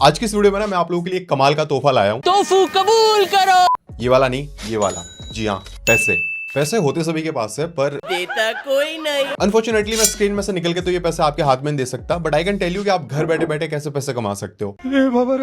आज की इस वीडियो में ना मैं आप लोगों के लिए कमाल का तोहफा लाया हूँ। तोफू कबूल करो। ये वाला नहीं, ये वाला। जी हाँ, पैसे। पैसे होते सभी के पास है, पर देता कोई नहीं। अनफॉर्चुनेटली मैं स्क्रीन में से निकल के तो ये पैसे आपके हाथ में नहीं दे सकता, but I can tell you कि आप घर बैठे बैठे कैसे पैसे कमा सकते हो। रे बाबा,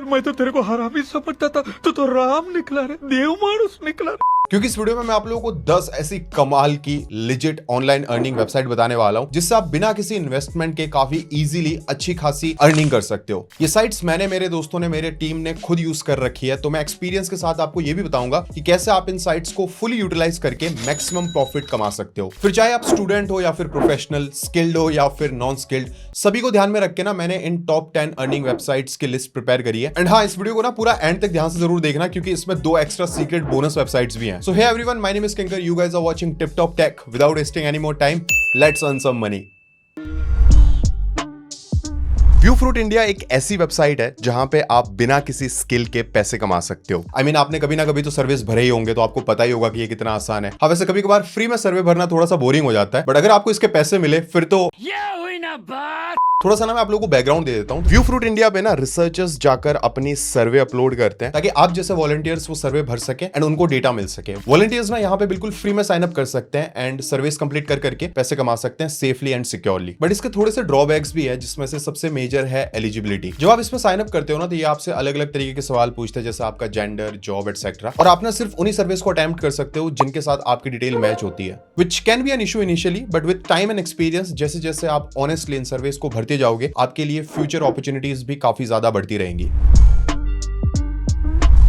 मैं तो तेरे को हरामी समझता था, तू तो राम निकला रे, देव मानुस निकला। क्योंकि इस वीडियो में मैं आप लोगों को 10 ऐसी कमाल की लिजिट ऑनलाइन अर्निंग वेबसाइट बताने वाला हूं, जिससे आप बिना किसी इन्वेस्टमेंट के काफी इजीली अच्छी खासी अर्निंग कर सकते हो। ये साइट्स मैंने, मेरे दोस्तों ने, मेरे टीम ने खुद यूज कर रखी है, तो मैं एक्सपीरियंस के साथ आपको ये भी बताऊंगा कि कैसे आप इन साइट्स को फुली यूटिलाइज करके मैक्सिमम प्रॉफिट कमा सकते हो। फिर चाहे आप स्टूडेंट हो या फिर प्रोफेशनल, स्किल्ड हो या फिर नॉन स्किल्ड, सभी को ध्यान में रख के ना मैंने इन टॉप 10 अर्निंग वेबसाइट्स की लिस्ट प्रिपेयर करी है। एंड हाँ, इस वीडियो को ना पूरा एंड तक ध्यान से जरूर देखना, क्योंकि इसमें 2 एक्स्ट्रा सीक्रेट बोनस वेबसाइट्स भी हैं। So hey everyone, my name is Kinkar, you guys are watching Tip Top Tech. Without wasting any more time, let's earn some money. Viewfruit India एक ऐसी वेबसाइट है जहां पे आप बिना किसी स्किल के पैसे कमा सकते हो। I mean, आपने कभी ना कभी तो सर्विस भरे ही होंगे, तो आपको पता ही होगा कि ये कितना आसान है। हाँ, वैसे कभी कभार फ्री में सर्वे भरना थोड़ा सा बोरिंग हो जाता है, बट अगर आपको इसके पैसे मिले फिर तो ये हुई ना बात। थोड़ा सा ना मैं आप लोगों को बैकग्राउंड दे देता हूँ। Viewfruit इंडिया पे ना रिसर्चर्स जाकर अपनी सर्वे अपलोड करते हैं, ताकि आप जैसे वॉलंटियर्स वो सर्वे भर सके एंड उनको डेटा मिल सके। वॉलंटियर्स ना यहाँ पे बिल्कुल फ्री में साइन अप कर सकते हैं एंड सर्विस कंप्लीट कर करके पैसे कमा सकते हैं सेफली एंड सिक्योरली। बट इसके थोड़े से ड्रॉबैक्स भी है, जिसमें से सबसे मेजर है एलिजिबिलिटी। जब आप इसमें साइन अप करते हो ना, तो ये आपसे अलग अलग तरीके के सवाल पूछते हैं, जैसे आपका जेंडर, जॉब एटसेट्रा, और आप ना सिर्फ उन्हीं सर्विस को अटेम्प्ट कर सकते हो जिनके साथ आपकी डिटेल मैच होती है, which can be an issue initially, but with time and experience जैसे जैसे आप ऑनेस्टली इन सर्विस को भरते जाओगे, आपके लिए फ्यूचर अपॉर्चुनिटीज भी काफी ज्यादा बढ़ती रहेंगी।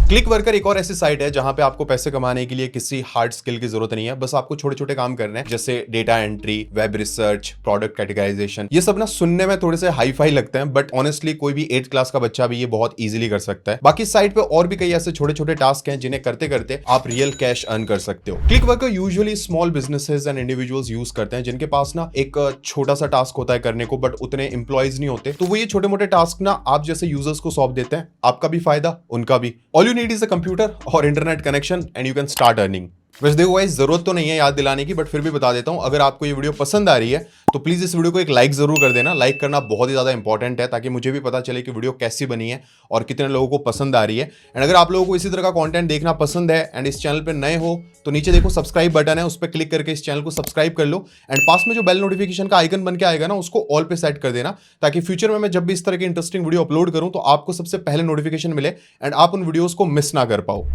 क्लिक वर्कर एक और ऐसी साइट है जहां पे आपको पैसे कमाने के लिए किसी हार्ड स्किल की जरूरत नहीं है, बस आपको छोटे छोटे काम करने हैं, जैसे data entry, web research, product categorisation. ये सब ना सुनने में थोड़े से हाई फाई लगते हैं, बट ऑनेस्टली कोई भी 8th क्लास का बच्चा भी ये बहुत इजीली कर सकता है। बाकी साइट पे और भी कई ऐसे छोटे छोटे टास्क हैं जिन्हें करते करते आप रियल कैश अर्न कर सकते हो। Click worker usually small businesses and individuals use करते हैं, जिनके पास ना एक छोटा सा टास्क होता है करने को, बट उतने एम्प्लॉयज नहीं होते, तो वो ये छोटे मोटे टास्क ना आप जैसे यूजर्स को सौंप देते हैं। आपका भी फायदा, उनका भी। All you need is a computer और internet connection and you can start earning. वैसे देखो गाइस, जरूरत तो नहीं है याद दिलाने की, बट फिर भी बता देता हूं, अगर आपको ये वीडियो पसंद आ रही है तो प्लीज इस वीडियो को एक लाइक जरूर कर देना। लाइक करना बहुत ही ज्यादा इंपॉर्टेंट है, ताकि मुझे भी पता चले कि वीडियो कैसी बनी है और कितने लोगों को पसंद आ रही है। एंड अगर आप लोगों को इसी तरह का कंटेंट देखना पसंद है एंड इस चैनल पे नए हो, तो नीचे देखो सब्सक्राइब बटन है, उस पर क्लिक करके इस चैनल को सब्सक्राइब कर लो। एंड पास में जो बेल नोटिफिकेशन का आइकन बन के आएगा ना, उसको ऑल पे सेट कर देना, ताकि फ्यूचर में मैं जब भी इस तरह की इंटरेस्टिंग वीडियो अपलोड करूं तो आपको सबसे पहले नोटिफिकेशन मिले एंड आप उन वीडियोस को मिस ना कर पाओ।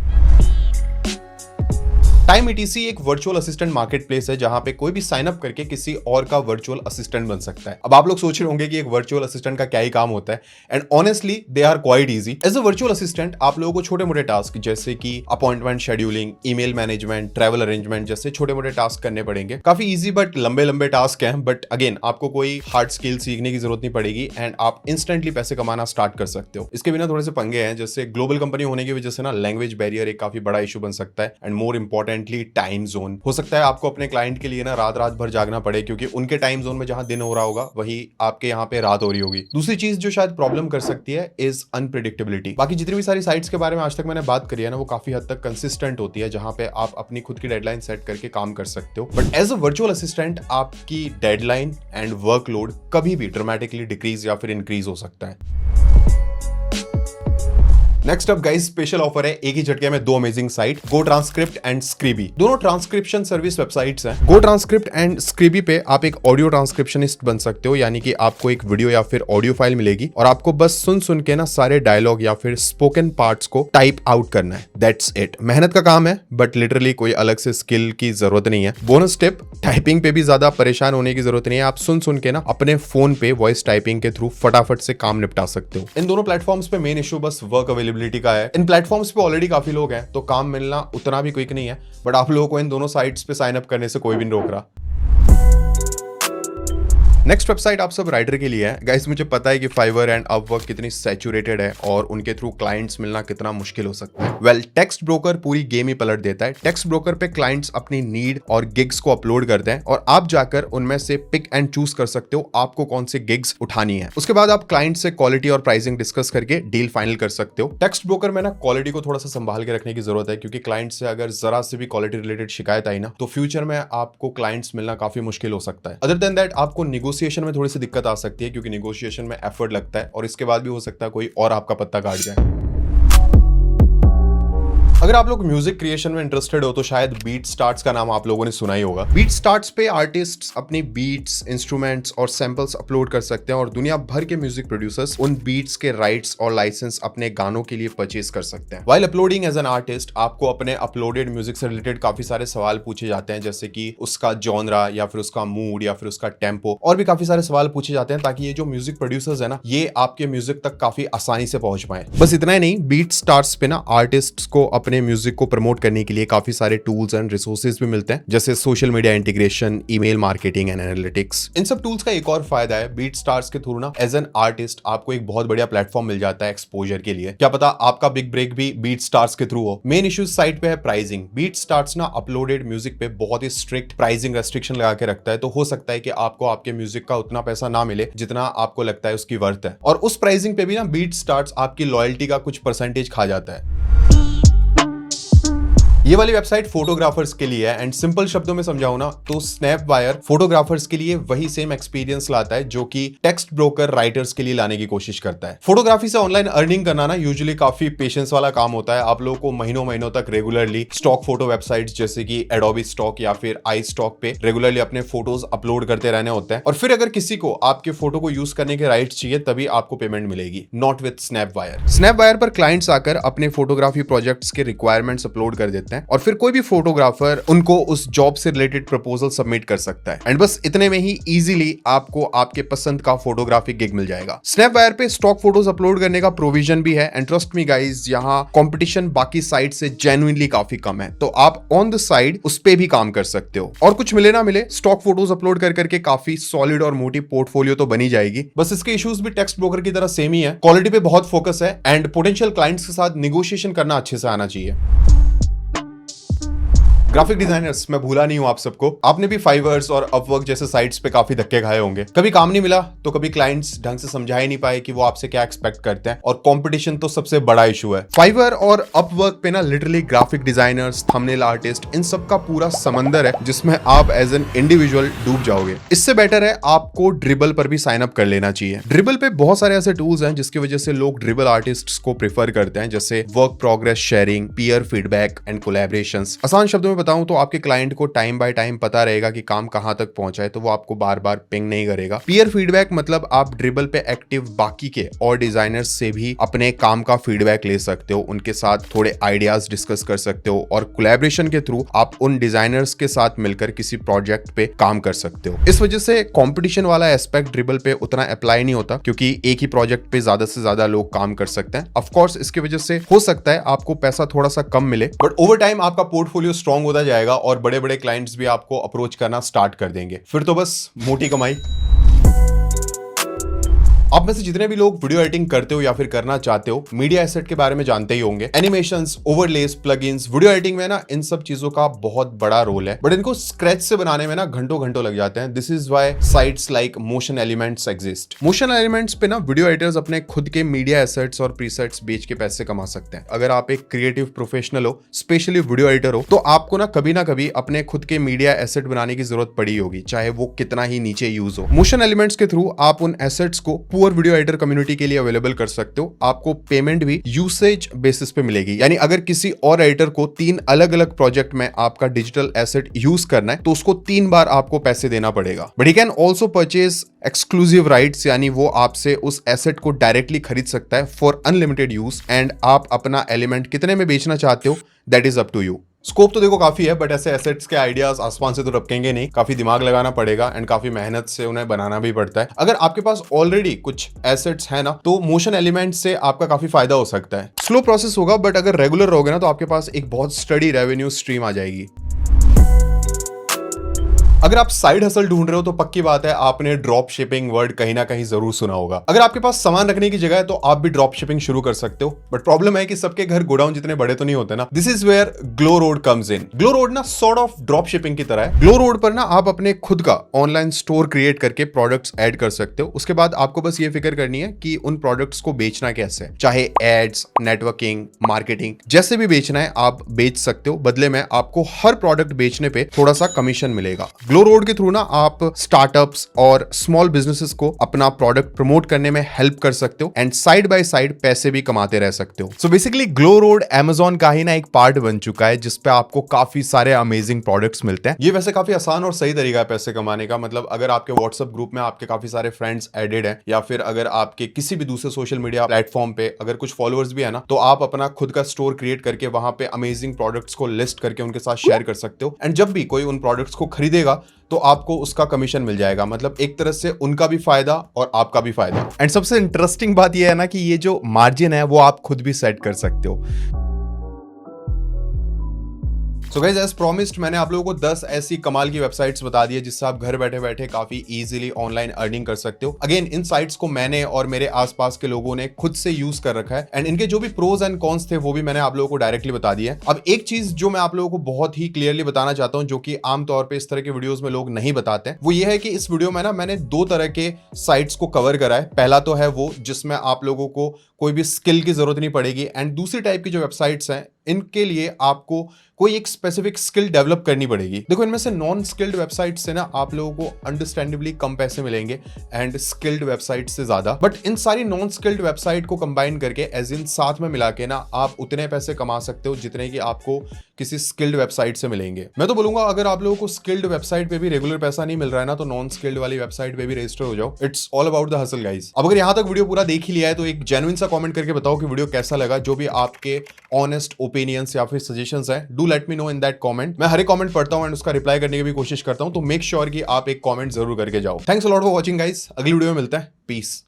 टाइम ईटीसी एक वर्चुअल असिस्टेंट मार्केट प्लेस है, जहां पे कोई भी साइन अप करके किसी और का वर्चुअल असिस्टेंट बन सकता है। अब आप लोग सोच रहे होंगे कि एक वर्चुअल असिस्टेंट का क्या ही काम होता है, and honestly they are quite easy. As a virtual assistant आप लोगों को छोटे मोटे टास्क जैसे कि appointment scheduling, email management, travel arrangement जैसे छोटे मोटे टास्क करने पड़ेंगे। काफी ईजी बट लंबे लंबे टास्क हैं, बट अगेन आपको कोई हार्ड स्किल सीखने की जरूरत नहीं पड़ेगी एंड आप इंस्टेंटली पैसे कमाना स्टार्ट कर सकते हो। इसके बिना थोड़े से पंगे हैं, जैसे ग्लोबल कंपनी होने की वजह से ना लैंग्वेज बैरियर एक काफी बड़ा इशू बन सकता है, and more importantly time zone. हो सकता है आपको अपने क्लाइंट के लिए ना रात रात भर जागना पड़े, क्योंकि उनके टाइम जोन में जहां दिन हो रहा होगा वही आपके यहाँ पे रात हो रही होगी। दूसरी चीज जो शायद प्रॉब्लम कर सकती है इज अनप्रेडिक्टेबिलिटी। बाकी जितनी भी सारी साइट्स के बारे में आज तक मैंने बात करी है ना, वो काफी हद तक कंसिस्टेंट होती है, जहां पे आप अपनी खुद की डेडलाइन सेट करके काम कर सकते हो। But as a virtual assistant आपकी डेडलाइन एंड वर्कलोड कभी भी ड्रामेटिकली डिक्रीज या फिर इंक्रीज हो सकता है। Next up guys, special offer है एक ही झटके में 2 amazing site, go transcript and Scribie. दोनों ट्रांसक्रिप्शन सर्विस वेबसाइट्स हैं। गो ट्रांसक्रिप्ट एंड स्क्रीबी पे आप एक ऑडियो ट्रांसक्रिप्शनिस्ट बन सकते हो, यानी कि आपको एक वीडियो या फिर ऑडियो फाइल मिलेगी और आपको बस सुन सुन के ना सारे डायलॉग या फिर स्पोकन पार्ट्स को टाइप आउट करना है। That's it. मेहनत का काम है, बट लिटरली कोई अलग से स्किल की जरूरत नहीं है। बोनस टिप, टाइपिंग पे भी ज्यादा परेशान होने की जरूरत नहीं है। आप सुन सुन के ना अपने फोन पे वॉइस टाइपिंग के थ्रू फटाफट से काम निपटा सकते हो। इन दोनों प्लेटफॉर्म्स पे मेन इशू बस वर्क अवेलेबिलिटी का है। इन प्लेटफॉर्म्स पे ऑलरेडी काफी लोग हैं, तो काम मिलना उतना भी क्विक नहीं है, बट आप लोगों को इन दोनों साइट्स पे साइन अप करने से कोई भी नहीं रोक रहा। नेक्स्ट वेबसाइट आप सब राइटर के लिए है। गाइस, मुझे पता है कि फाइवर एंड अपवर्क कितनी सैचुरेटेड है और उनके थ्रू क्लाइंट्स मिलना कितना मुश्किल हो सकता है। वेल, टेक्स्ट ब्रोकर पूरी गेम ही पलट देता है। टेक्स्ट ब्रोकर पे क्लाइंट्स अपनी नीड और गिग्स को अपलोड करते हैं और आप जाकर उनमें से पिक एंड चूज कर सकते हो आपको कौन से गिग्स उठानी है। उसके बाद आप क्लाइंट से क्वालिटी और प्राइसिंग डिस्कस करके डील फाइनल कर सकते हो। टेक्स्ट ब्रोकर में ना क्वालिटी को थोड़ा सा संभाल के रखने की जरूरत है, क्योंकि क्लाइंट से अगर जरा से भी क्वालिटी रिलेटेड शिकायत आई ना, तो फ्यूचर में आपको क्लाइंट्स मिलना काफी मुश्किल हो सकता है। अदर देन दैट आपको निगोशिएशन में थोड़ी सी दिक्कत आ सकती है, क्योंकि निगोशिएशन में एफर्ट लगता है और इसके बाद भी हो सकता है कोई और आपका पत्ता काट जाए। अगर आप लोग म्यूजिक क्रिएशन में इंटरेस्टेड हो तो शायद बीट स्टार्ट्स का नाम आप लोगों ने सुना ही होगा। बीट स्टार्ट्स पे आर्टिस्ट्स अपनी बीट्स, इंस्ट्रूमेंट्स और सैंपल्स अपलोड कर सकते हैं और दुनिया भर के म्यूजिक प्रोड्यूसर्स उन बीट्स के राइट्स और लाइसेंस अपने गानों के लिए परचेज कर सकते हैं। While uploading as an artist, आपको अपने अपलोडेड म्यूजिक से रिलेटेड काफी सारे सवाल पूछे जाते हैं, जैसे कि उसका जॉनरा या फिर उसका मूड या फिर उसका टेम्पो, और भी काफी सारे सवाल पूछे जाते हैं ताकि ये जो म्यूजिक प्रोड्यूसर्स है ना, ये आपके म्यूजिक तक काफी आसानी से पहुंच पाए। बस इतना ही नहीं, बीट स्टार्ट्स पे ना आर्टिस्ट्स को अपने म्यूजिक को प्रमोट करने के लिए काफी सारे टूल्स एंड रिसोर्सेज भी मिलते हैं, जैसे social media integration, email marketing and analytics. इन सब टूल्स का एक और फायदा है, बीट स्टार्स के थ्रू ना एज एन आर्टिस्ट आपको एक बहुत बढ़िया प्लेटफॉर्म मिल जाता है एक्सपोजर के लिए। क्या पता आपका बिग ब्रेक भी बीट स्टार्स के थ्रू हो। मेन इश्यूज साइड पे है प्राइसिंग। बीट स्टार्स ना अपलोडेड म्यूजिक पे बहुत ही स्ट्रिक्ट प्राइसिंग रेस्ट्रिक्शन लगा के रखता है, तो हो सकता है कि आपको आपके म्यूजिक का उतना पैसा ना मिले जितना आपको लगता है उसकी वर्थ है, और उस प्राइसिंग पे भी ना बीट स्टार्स आपकी लॉयल्टी का कुछ परसेंटेज खा जाता है। ये वाली वेबसाइट फोटोग्राफर्स के लिए है, एंड सिंपल शब्दों में समझाऊं ना तो स्नैपवायर फोटोग्राफर्स के लिए वही सेम एक्सपीरियंस लाता है जो कि टेक्स्ट ब्रोकर राइटर्स के लिए लाने की कोशिश करता है। फोटोग्राफी से ऑनलाइन अर्निंग करना ना यूजुअली काफी पेशेंस वाला काम होता है। आप लोगों को महीनों महीनों तक रेगुलरली स्टॉक फोटो वेबसाइट्स जैसे कि एडोबी स्टॉक या फिर आई स्टॉक पे रेगुलरली अपने फोटोज अपलोड करते रहने होते हैं, और फिर अगर किसी को आपके फोटो को यूज करने के राइट्स चाहिए तभी आपको पेमेंट मिलेगी, नॉट विद स्नैपवायर। स्नैपवायर पर क्लाइंट्स आकर अपने फोटोग्राफी प्रोजेक्ट्स के रिक्वायरमेंट्स अपलोड कर देते हैं और फिर कोई भी फोटोग्राफर उनको उस जॉब से रिलेटेड प्रपोजल सबमिट कर सकता है, एंड बस इतने में ही इजीली आपको आपके पसंद का फोटोग्राफी गिग मिल जाएगा। स्नैपवायर पे स्टॉक फोटोज अपलोड करने का प्रोविजन भी है, एंड ट्रस्ट मी गाइस, यहाँ कंपटीशन बाकी साइट से जेन्युइनली काफी कम है, तो आप ऑन द साइड उस पे भी काम कर सकते हो। और कुछ मिले ना मिले, स्टॉक फोटोज अपलोड कर करके काफी सॉलिड और मोटी पोर्टफोलियो तो बनी जाएगी। बस इसके इश्यूज भी टेक्स्ट ब्रोकर की तरह सेम ही है, क्वालिटी पे बहुत फोकस है, एंड पोटेंशियल क्लाइंट्स के साथ निगोशिएशन करना अच्छे से आना चाहिए। ग्राफिक डिजाइनर्स, मैं भूला नहीं हूं आप सबको। आपने भी फाइवर्स और अपवर्क जैसे साइट्स पे काफी धक्के खाए होंगे। कभी काम नहीं मिला तो कभी क्लाइंट्स ढंग से समझा ही नहीं पाए कि वो आपसे क्या एक्सपेक्ट करते हैं, और कंपटीशन तो सबसे बड़ा इशू है। फाइवर और अपवर्क पे ना literally graphic designers, thumbnail artist, इन सब का पूरा समंदर है जिसमें आप एज एन इंडिविजुअल डूब जाओगे। इससे बेटर है आपको ड्रिबल पर भी साइन अप कर लेना चाहिए। ड्रिबल पे बहुत सारे ऐसे टूल्स हैं जिसकी वजह से लोग ड्रिबल आर्टिस्ट्स को प्रेफर करते हैं, जैसे work progress sharing, peer feedback and collaborations. आसान शब्दों में बताऊं तो आपके क्लाइंट को टाइम बाय टाइम पता रहेगा कि काम कहां तक पहुंचा है, तो वो आपको बार बार पिंग नहीं करेगा। पीयर फीडबैक मतलब आप ड्रिबल पे एक्टिव बाकी के और डिजाइनर्स से भी अपने काम का फीडबैक ले सकते हो, उनके साथ थोड़े आइडियाज डिस्कस कर सकते हो, और कोलैबोरेशन के थ्रू आप उन डिजाइनर्स के साथ मिलकर किसी प्रोजेक्ट पे काम कर सकते हो। इस वजह से कंपटीशन वाला एस्पेक्ट ड्रिबल पे उतना अप्लाई नहीं होता, क्योंकि एक ही प्रोजेक्ट पे ज्यादा से ज्यादा लोग काम कर सकते हैं। ऑफ कोर्स इसकी वजह से हो सकता है आपको पैसा थोड़ा सा कम मिले, बट ओवर टाइम आपका पोर्टफोलियो स्ट्रांग होता जाएगा और बड़े बड़े क्लाइंट्स भी आपको अप्रोच करना स्टार्ट कर देंगे। फिर तो बस मोटी कमाई। आप में से जितने भी लोग वीडियो एडिटिंग करते हो या फिर करना चाहते हो, मीडिया एसेट के बारे में जानते ही होंगे। Animations, overlays, plugins, video editing में ना इन सब चीजों का बहुत बड़ा रोल है, बट इनको स्क्रैच से बनाने में ना घंटों घंटों लग जाते हैं। This is why sites like motion elements exist. Motion elements पे ना वीडियो एडिटर्स अपने खुद के मीडिया एसेट्स और प्रीसेट्स बेच के पैसे कमा सकते हैं। अगर आप एक क्रिएटिव प्रोफेशनल हो, स्पेशली वीडियो एडिटर हो, तो आपको ना कभी अपने खुद के मीडिया एसेट बनाने की जरूरत पड़ी होगी, चाहे वो कितना ही नीचे यूज हो। मोशन एलिमेंट्स के थ्रू आप उन एसेट्स को पुअर वीडियो एडिटर कम्युनिटी के लिए अवेलेबल कर सकते हो। आपको पेमेंट भी यूसेज बेसिस पे मिलेगी, यानी अगर किसी और एडिटर को 3 अलग अलग प्रोजेक्ट में आपका डिजिटल एसेट यूज करना है तो उसको 3 बार आपको पैसे देना पड़ेगा। But he can also purchase exclusive rights, यानी वो आपसे उस एसेट को डायरेक्टली खरीद सकता है फॉर अनलिमिटेड यूज, एंड आप अपना एलिमेंट कितने में बेचना चाहते हो that is up to you. Scope तो देखो काफी है, बट ऐसे एसेट्स के आइडियाज आसमान से तो टपकेंगे नहीं, काफी दिमाग लगाना पड़ेगा एंड काफी मेहनत से उन्हें बनाना भी पड़ता है। अगर आपके पास ऑलरेडी कुछ एसेट्स है ना, तो मोशन एलिमेंट से आपका काफी फायदा हो सकता है। स्लो प्रोसेस होगा, बट अगर रेगुलर रहोगे ना तो आपके पास एक बहुत स्टडी रेवेन्यू स्ट्रीम आ जाएगी। अगर आप साइड हसल ढूंढ रहे हो तो पक्की बात है आपने ड्रॉप शिपिंग वर्ड कहीं ना कहीं जरूर सुना होगा। अगर आपके पास सामान रखने की जगह है तो आप भी ड्रॉप शिपिंग शुरू कर सकते हो, बट प्रॉब्लम है कि सबके घर गोडाउन जितने बड़े तो नहीं होते ना। This is where GlowRoad comes in. GlowRoad ना सॉर्ट ऑफ ड्रॉप शिपिंग की तरह है। ग्लो रोड पर ना आप अपने खुद का ऑनलाइन स्टोर क्रिएट करके प्रोडक्ट्स ऐड कर सकते हो। उसके बाद आपको बस ये फिक्र करनी है कि उन प्रोडक्ट्स को बेचना कैसे है, चाहे एड्स, नेटवर्किंग, मार्केटिंग, जैसे भी बेचना है आप बेच सकते हो। बदले में आपको हर प्रोडक्ट बेचने पे थोड़ा सा कमीशन मिलेगा। ग्लो रोड के थ्रू ना आप स्टार्टअप्स और स्मॉल बिजनेसेस को अपना प्रोडक्ट प्रमोट करने में हेल्प कर सकते हो एंड साइड बाय साइड पैसे भी कमाते रह सकते हो। So basically glow road Amazon का ही ना एक पार्ट बन चुका है जिसपे आपको काफी सारे अमेजिंग प्रोडक्ट्स मिलते हैं। ये वैसे काफी आसान और सही तरीका है पैसे कमाने का। मतलब अगर आपके व्हाट्सएप ग्रुप में आपके काफी सारे फ्रेंड्स एडेड हैं या फिर अगर आपके किसी भी दूसरे सोशल मीडिया प्लेटफॉर्म पे अगर कुछ फॉलोअर्स भी है ना, तो आप अपना खुद का स्टोर क्रिएट करके वहां पे अमेजिंग प्रोडक्ट्स को लिस्ट करके उनके साथ शेयर कर सकते हो एंड जब भी कोई उन प्रोडक्ट्स को खरीदेगा तो आपको उसका कमीशन मिल जाएगा। मतलब एक तरह से उनका भी फायदा और आपका भी फायदा। एंड सबसे इंटरेस्टिंग बात यह है ना कि ये जो मार्जिन है वो आप खुद भी सेट कर सकते हो। सो गाइस एज प्रॉमिस्ड मैंने आप लोगों को 10 ऐसी कमाल की वेबसाइट्स बता दी है जिससे आप घर बैठे बैठे काफी इजीली ऑनलाइन अर्निंग कर सकते हो। अगेन इन साइट्स को मैंने और मेरे आसपास के लोगों ने खुद से यूज कर रखा है एंड इनके जो भी प्रोज एंड कॉन्स थे वो भी मैंने आप लोगों को डायरेक्टली बता दिया है। अब एक चीज जो मैं आप लोगों को बहुत ही क्लियरली बताना चाहता हूं जो कि आमतौर पर इस तरह के वीडियोज में लोग नहीं बताते, वो ये है कि इस वीडियो में ना मैंने 2 तरह के साइट्स को कवर करा है। पहला तो है वो जिसमें आप लोगों को कोई भी स्किल की जरूरत नहीं पड़ेगी एंड दूसरी टाइप की जो वेबसाइट्स हैं इनके लिए आपको कोई एक स्पेसिफिक स्किल डेवलप करनी पड़ेगी। देखो इनमें से नॉन स्किल्ड वेबसाइट से ना आप लोगों को अंडरस्टैंडेबली कम पैसे मिलेंगे एंड स्किल्ड वेबसाइट से ज्यादा, बट इन सारी नॉन स्किल्ड वेबसाइट को कंबाइन करके एज इन साथ में मिला के ना आप उतने पैसे कमा सकते हो जितने की आपको किसी स्किल्ड वेबसाइट से मिलेंगे। मैं तो बोलूंगा अगर आप लोगों को स्किल्ड वेबसाइट पे भी रेगुलर पैसा नहीं मिल रहा है ना, तो नॉन स्किल्ड वाली वेबसाइट पे भी रजिस्टर हो जाओ। It's all about the hustle guys. अब अगर यहां तक वीडियो पूरा देख ही लिया है तो एक जेन्युइन सा कमेंट करके बताओ कि वीडियो कैसा लगा। जो भी आपके ऑनेस्ट ओपिनियंस या फिर सजेशंस हैं, do let me know in that comment. मैं हर एक कमेंट पढ़ता हूं एंड उसका रिप्लाई करने की भी कोशिश करता हूं, तो मेक श्योर कि आप एक कमेंट जरूर करके जाओ। Thanks a lot for watching guys. अगली वीडियो में मिलते हैं। पीस।